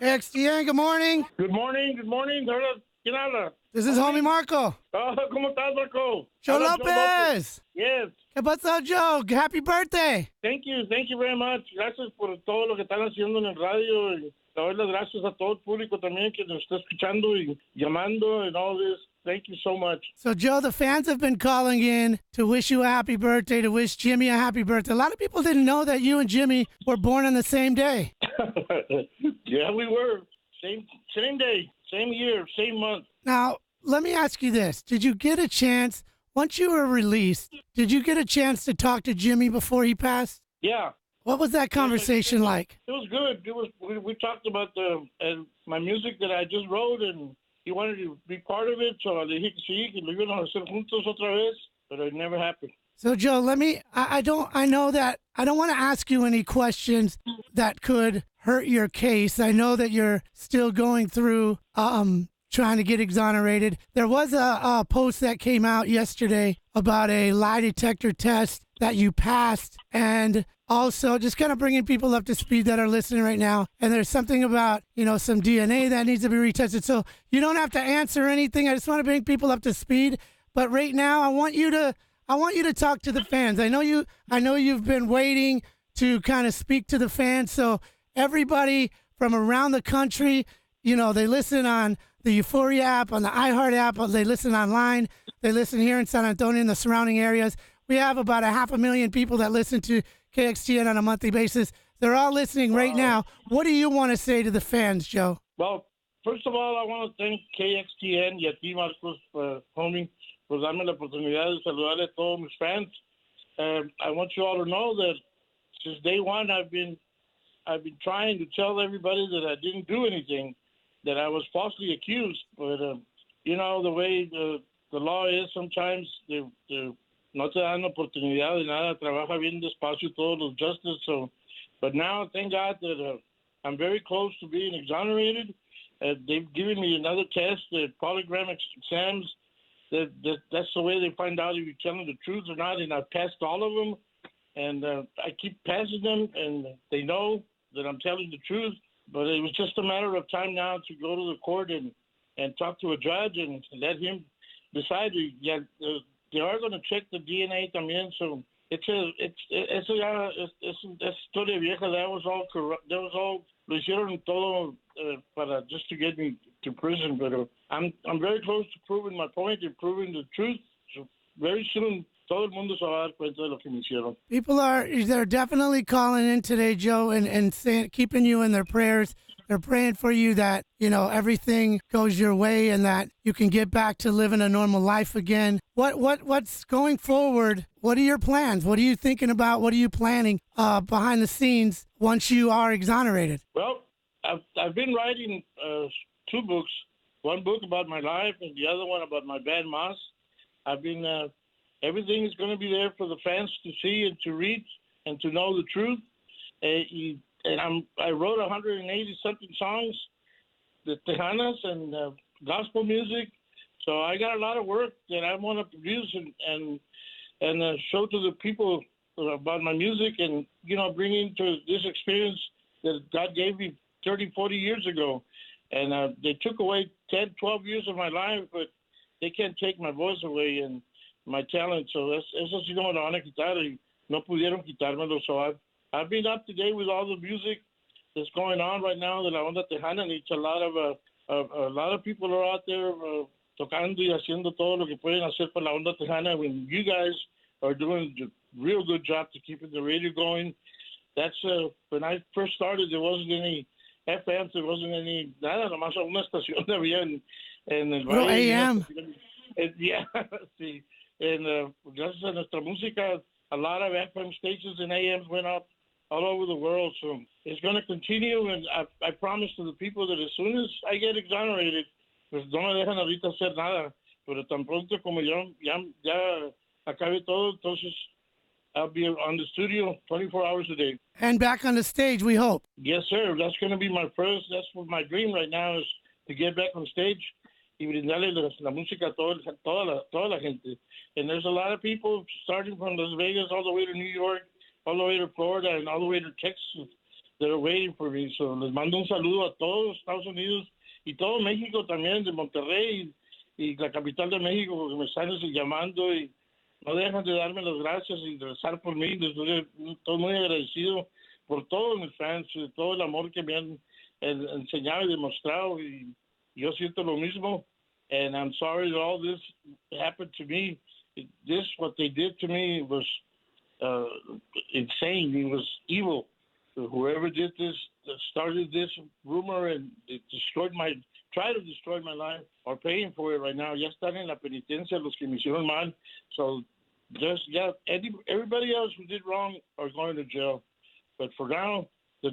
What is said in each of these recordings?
KXTN, good morning. Good morning, good morning. ¿Quién habla? This is Homie Marco. Oh, ¿cómo estás, Marco? Joe Habla Lopez. Yes. ¿Qué pasó, Joe? Happy birthday. Thank you very much. Gracias por todo lo que están haciendo en el radio. Y le doy las gracias a todo el público también que nos está escuchando y llamando and all this. Thank you so much. So, Joe, the fans have been calling in to wish you a happy birthday, to wish Jimmy a happy birthday. A lot of people didn't know that you and Jimmy were born on the same day. Yeah, we were. Same day, same year, same month. Now, let me ask you this. Did you get a chance, once you were released, did you get a chance to talk to Jimmy before he passed? Yeah. What was that conversation like? It was good. We talked about my music that I just wrote, and he wanted to be part of it, so le dije que sí, que lo iban a hacer juntos otra vez, but it never happened. So, Joe, I don't want to ask you any questions that could hurt your case. I know that you're still going through trying to get exonerated. There was a post that came out yesterday about a lie detector test that you passed, and also just kind of bringing people up to speed that are listening right now. And there's something about, some DNA that needs to be retested. So you don't have to answer anything. I just want to bring people up to speed. But right now, I want you to talk to the fans. I know you've been waiting to kind of speak to the fans. So everybody from around the country, they listen on the Euphoria app, on the iHeart app, they listen online, they listen here in San Antonio and the surrounding areas. We have about 500,000 people that listen to KXTN on a monthly basis. They're all listening right now. What do you want to say to the fans, Joe? Well, first of all, I want to thank KXTN y a ti, Marcos, homie, por darme la oportunidad de saludarle a todos mis fans. I want you all to know that since day one, I've been trying to tell everybody that I didn't do anything, that I was falsely accused. But the way the law is, sometimes no te dan oportunidad de nada, trabaja bien despacio todos los justices. But now, thank God that I'm very close to being exonerated. They've given me another test, the polygraph exams. That's the way they find out if you're telling the truth or not, and I've passed all of them. And I keep passing them, and they know that I'm telling the truth. But it was just a matter of time now to go to the court and talk to a judge and let him decide. They are going to check the DNA también, so eso ya es historia vieja. That was all corrupt. That was all, lo hicieron todo para just to get me to prison. But I'm very close to proving my point and proving the truth. So very soon, todo el mundo se va a dar cuenta de lo que me hicieron. They're definitely calling in today, Joe, and saying, keeping you in their prayers. They're praying for you that, everything goes your way and that you can get back to living a normal life again. What's going forward? What are your plans? What are you thinking about? What are you planning behind the scenes once you are exonerated? Well, I've been writing 2 books. One book about my life and the other one about my bad mas. I've been everything is going to be there for the fans to see and to read and to know the truth. And I wrote 180-something songs, the Tejanas and gospel music. So I got a lot of work that I want to produce and show to the people about my music and, bring into this experience that God gave me 30, 40 years ago. And they took away 10, 12 years of my life, but they can't take my voice away and my talent. So eso sí no me lo van a quitar y no pudieron quitármelo. So I've been up to date with all the music that's going on right now. De la onda tejana, and it's a lot of people are out there tocando y haciendo todo lo que pueden hacer para la onda tejana. When you guys are doing a real good job to keeping the radio going. That's when I first started. There wasn't any FMs. There wasn't any nada. Nomás una estación había en el Well, AM. Yeah, sí. And gracias a nuestra música, a lot of FM stations and AMs went up all over the world. So it's going to continue, and I promise to the people that as soon as I get exonerated, pues no me dejan ahorita hacer nada. Pero tan pronto como ya acabe todo, entonces I'll be on the studio 24 hours a day. And back on the stage, we hope. Yes, sir. That's going to be my first. That's what my dream right now is to get back on stage y brindarle la música a toda la gente. And there's a lot of people starting from Las Vegas all the way to New York, all the way to Florida, and all the way to Texas. they're waiting for me. So les mando un saludo a todos Estados Unidos y todo México también, de Monterrey y la capital de México, porque me están llamando y no dejan de darme las gracias y de rezar por mí. Estoy muy agradecido por todos mis fans, todo el amor que me han enseñado y demostrado, y yo siento lo mismo. And I'm sorry that all this happened to me. What they did to me was insane. It was evil. Whoever did this, started this rumor, and it tried to destroy my life, are paying for it right now. Ya están en la penitencia los que me hicieron mal. So everybody else who did wrong are going to jail. But for now, the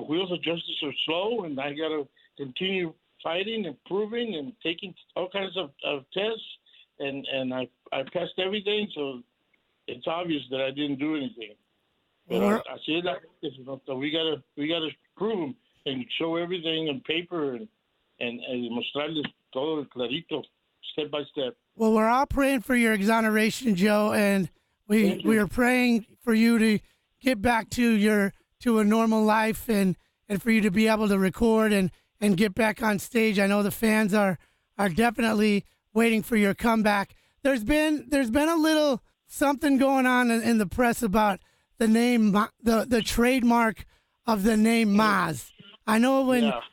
wheels of justice are slow, and I got to continue fighting and proving and taking all kinds of tests, and I passed everything, so it's obvious that I didn't do anything. But I say that so we gotta prove them and show everything on paper and mostrarles todo clarito, step by step. Well, we're all praying for your exoneration, Joe, and we are praying for you to get back to a normal life and for you to be able to record and get back on stage. I know the fans are definitely waiting for your comeback. There's been a little something going on in the press about the name, the trademark of the name Maz. I know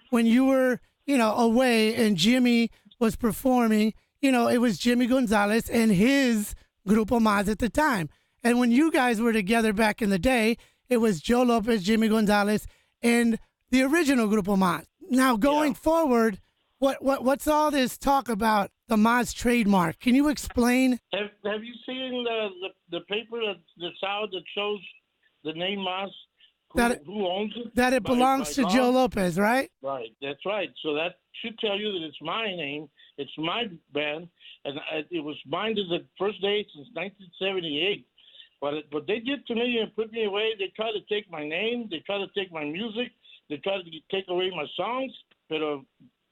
when you were away and Jimmy was performing, it was Jimmy Gonzalez and his Grupo Maz at the time. And when you guys were together back in the day, it was Joe Lopez, Jimmy Gonzalez, and the original Grupo Maz. Now, going forward, what's all this talk about the Maz trademark? Can you explain? Have you seen the paper that's out that shows the name Maz? Who owns it? That it belongs to Joe Lopez, right? Right, that's right. So that should tell you that it's my name, it's my band, and it was mine to the first day since 1978. But they did to me and put me away. They tried to take my name. They tried to take my music. They tried to take away my songs. But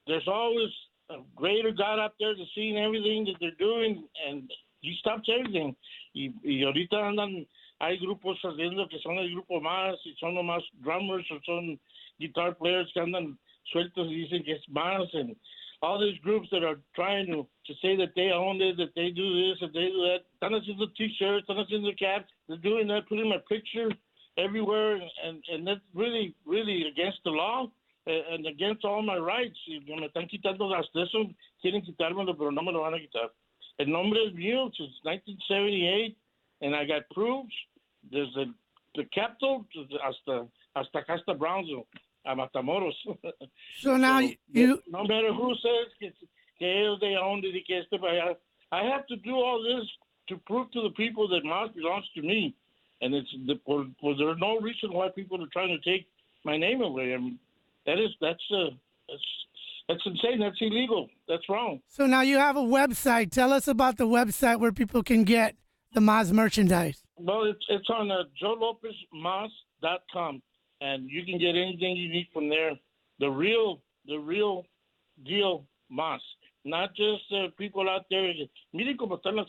there's always a greater God up there that's seeing everything that they're doing, and he stops everything. Y ahorita hay grupos saliendo que son el grupo más, y son nomás drummers o son guitar players que andan sueltos y dicen que es más, and all these groups that are trying to say that they own it, that they do this, that they do that. Están haciendo t-shirts, están haciendo caps. They're doing that, putting my picture everywhere, and that's really, really against the law and against all my rights. Me están quitando hasta eso, quieren quitármelo, pero no me lo van a quitar. El nombre es mío since 1978, and I got proofs. There's the capital hasta Casta Brownsville, a Matamoros. So now no matter who says que they owned it, I have to do all this to prove to the people that Maz belongs to me, and there's no reason why people are trying to take my name away. I mean, that's insane. That's illegal. That's wrong. So now you have a website. Tell us about the website where people can get the Maz merchandise. Well, it's on joelopezmaz.com, and you can get anything you need from there. The real deal Maz, not just people out there. Miren cómo están las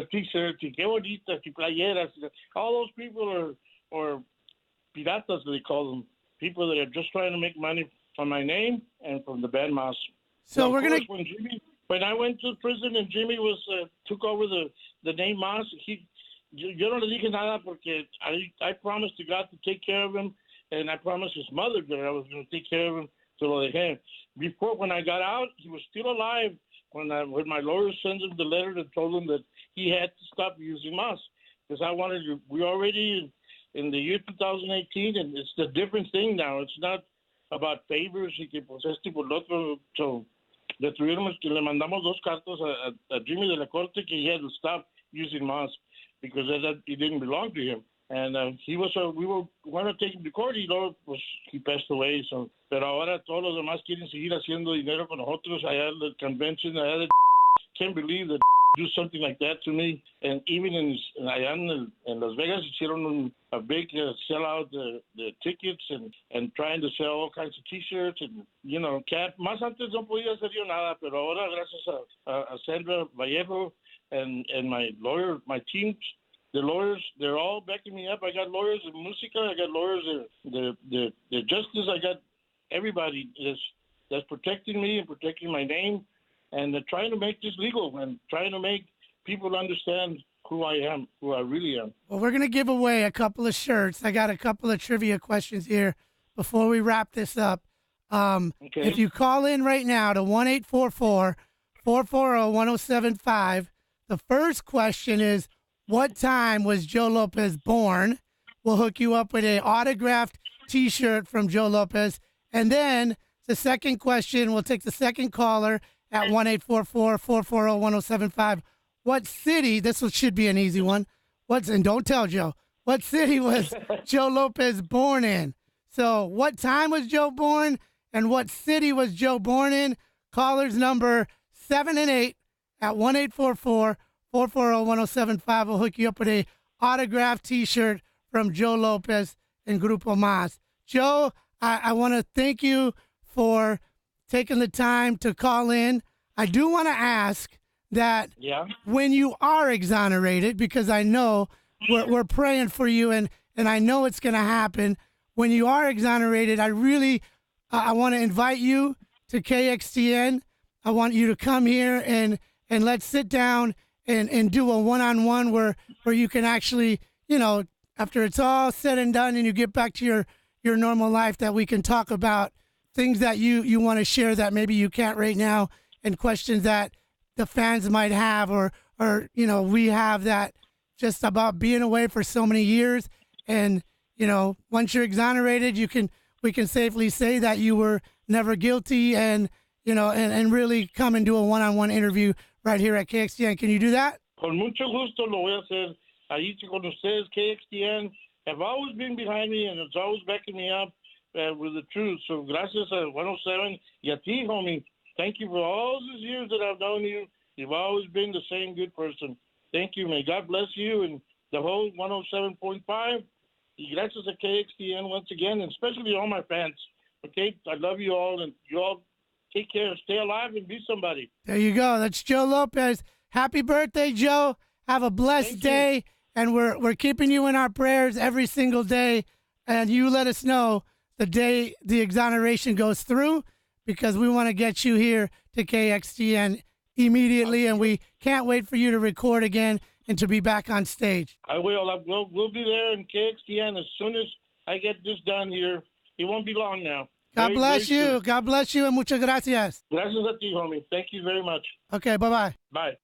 t-shirts, y qué bonitas, y playeras. All those people are piratas, they call them. People that are just trying to make money from my name and from the band Maz. So we're gonna. When I went to prison and Jimmy took over the name Maz, yo no le dije nada porque I promised to God to take care of him, and I promised his mother that I was going to take care of him. So lo dejé. Before, when I got out, he was still alive. When my lawyer sent him the letter that told him that he had to stop using Maz, because we already in the year 2018, and it's a different thing now. It's not about favors y que pues este por lo otro. So le mandamos dos cartas a Jimmy de la Corte que he had to stop using Maz because it didn't belong to him. And we were going to take him to court, y luego pues he passed away. So, pero ahora todos los demás quieren seguir haciendo dinero con nosotros allá at the convention. Can't believe that do something like that to me. And even allá in Las Vegas hicieron a big sellout the tickets and trying to sell all kinds of t-shirts and cap. Más antes no podía hacer yo nada, pero ahora gracias a Sandra Vallejo and my lawyer, my team The lawyers, they're all backing me up. I got lawyers in Musica. I got lawyers in the justice. I got everybody that's protecting me and protecting my name, and they're trying to make this legal and trying to make people understand who I am, who I really am. Well, we're going to give away a couple of shirts. I got a couple of trivia questions here before we wrap this up. Okay. If you call in right now to 1-844-440-1075, the first question is, what time was Joe Lopez born? We'll hook you up with an autographed T-shirt from Joe Lopez. And then the second question, we'll take the second caller at 1-844-440-1075. What city, should be an easy one, and don't tell Joe, what city was Joe Lopez born in? So what time was Joe born and what city was Joe born in? Callers number 7 and 8 at 1-844-440-1075 will hook you up with a autographed T-shirt from Joe Lopez and Grupo Mas. Joe, I want to thank you for taking the time to call in. I do want to ask that when you are exonerated, because I know we're praying for you and I know it's going to happen. When you are exonerated, I want to invite you to KXTN. I want you to come here and let's sit down and do a one-on-one where you can actually, after it's all said and done and you get back to your normal life, that we can talk about things that you want to share that maybe you can't right now, and questions that the fans might have or we have, that just about being away for so many years. And, once you're exonerated, we can safely say that you were never guilty and really come and do a one-on-one interview right here at KXTN. Can you do that? Con mucho gusto lo voy a hacer. Ahí con ustedes, KXTN have always been behind me and it's always backing me up with the truth. So gracias a 107 y a ti, homie. Thank you for all these years that I've known you. You've always been the same good person. Thank you. May God bless you and the whole 107.5. Y gracias a KXTN once again, and especially all my fans. Okay? I love you all, and you all take care. Stay alive and be somebody. There you go. That's Joe Lopez. Happy birthday, Joe. Have a blessed day. And we're keeping you in our prayers every single day. And you let us know the day the exoneration goes through, because we want to get you here to KXTN immediately, and we can't wait for you to record again and to be back on stage. I will. We'll be there in KXTN as soon as I get this done here. It won't be long now. God bless you. God bless you, and muchas gracias. Gracias a ti, homie. Thank you very much. Okay, bye-bye. Bye.